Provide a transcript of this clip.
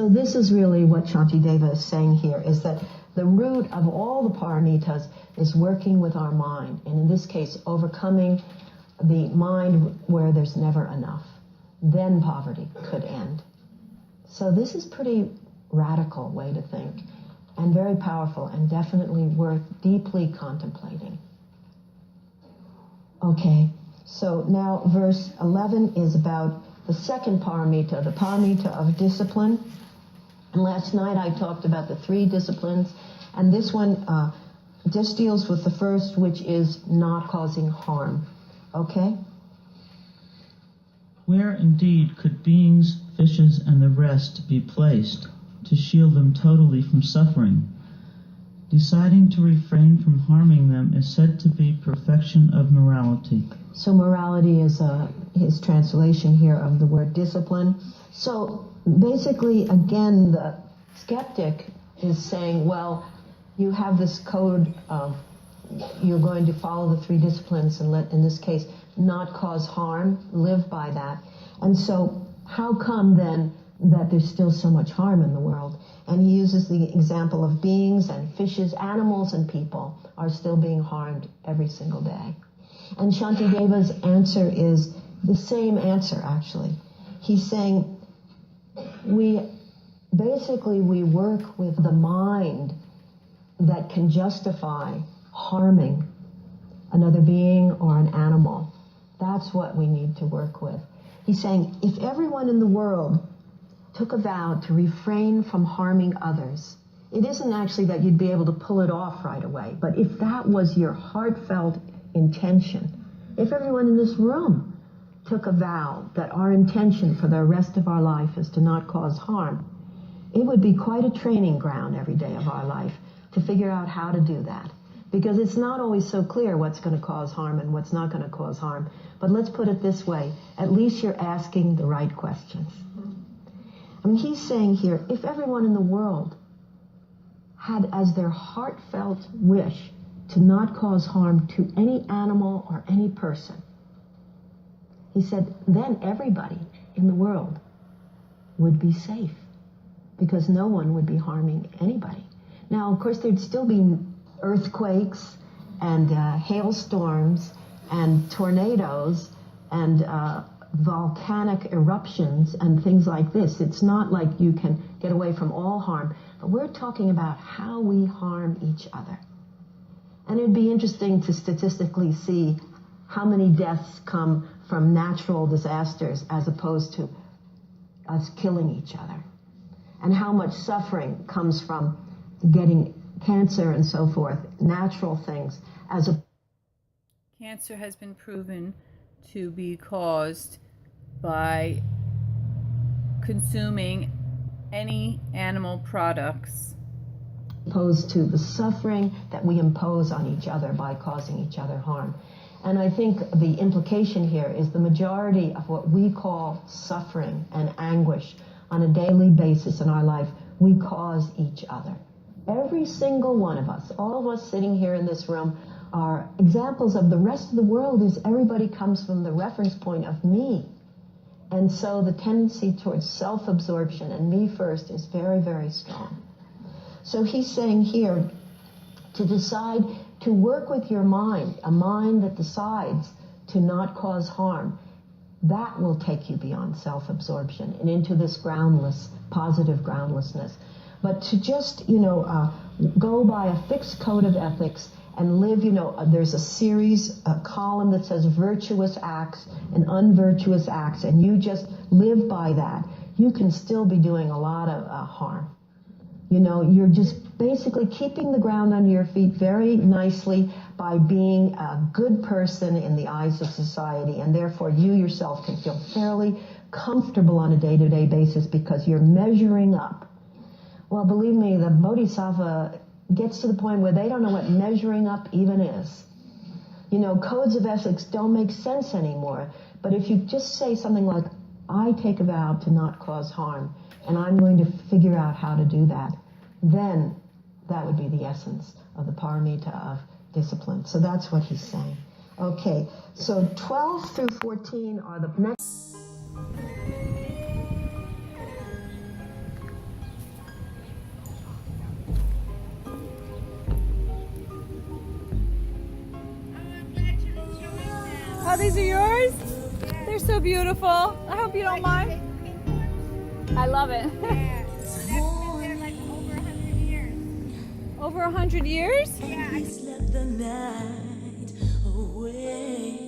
So this is really what Shantideva is saying here, is that the root of all the paramitas is working with our mind, and in this case, overcoming the mind where there's never enough. Then poverty could end. So this is pretty radical way to think, and very powerful, and definitely worth deeply contemplating. Okay, so now verse 11 is about the second paramita, the paramita of discipline. And last night I talked about the 3 disciplines, and this one just deals with the first, which is not causing harm. Okay? Where indeed could beings, fishes, and the rest be placed to shield them totally from suffering? Deciding to refrain from harming them is said to be perfection of morality. So morality is his translation here of the word discipline. So basically, again, the skeptic is saying, well, you have this code of you're going to follow the 3 disciplines and let, in this case, not cause harm, live by that. And so how come then that there's still so much harm in the world? And he uses the example of beings and fishes, animals and people are still being harmed every single day. And Shantideva's answer is the same answer, actually. He's saying we work with the mind that can justify harming another being or an animal. That's what we need to work with. He's saying if everyone in the world took a vow to refrain from harming others, it isn't actually that you'd be able to pull it off right away, but if that was your heartfelt intention, if everyone in this room took a vow that our intention for the rest of our life is to not cause harm, it would be quite a training ground every day of our life to figure out how to do that. Because it's not always so clear what's going to cause harm and what's not going to cause harm. But let's put it this way, at least you're asking the right questions. I mean, he's saying here, if everyone in the world had as their heartfelt wish to not cause harm to any animal or any person, he said, then everybody in the world would be safe, because no one would be harming anybody. Now, of course, there'd still be earthquakes and hailstorms and tornadoes and volcanic eruptions and things like this. It's not like you can get away from all harm, but we're talking about how we harm each other. And it'd be interesting to statistically see how many deaths come from natural disasters as opposed to us killing each other, and how much suffering comes from getting cancer and so forth, natural things, as a... Cancer has been proven to be caused by consuming any animal products, opposed to the suffering that we impose on each other by causing each other harm. And I think the implication here is the majority of what we call suffering and anguish on a daily basis in our life, we cause each other. Every single one of us, all of us sitting here in this room, are examples of the rest of the world. Is everybody comes from the reference point of me. And so the tendency towards self-absorption and me first is very, very strong. So he's saying here to decide to work with your mind, a mind that decides to not cause harm. That will take you beyond self-absorption and into this groundless, positive groundlessness. But to just, go by a fixed code of ethics and live, there's a series, a column that says virtuous acts and unvirtuous acts, and you just live by that, you can still be doing a lot of harm. You're just basically keeping the ground under your feet very nicely by being a good person in the eyes of society, and therefore you yourself can feel fairly comfortable on a day-to-day basis because you're measuring up. Well, believe me, the Bodhisattva gets to the point where they don't know what measuring up even is. Codes of ethics don't make sense anymore. But if you just say something like, I take a vow to not cause harm, and I'm going to figure out how to do that, then that would be the essence of the paramita of discipline. So that's what he's saying. Okay, so 12 through 14 are the next. Oh, these are yours? They're so beautiful. I hope you don't mind. I love it. Yeah, that's been there like over 100 years. Over 100 years? Yeah, Slept the night away.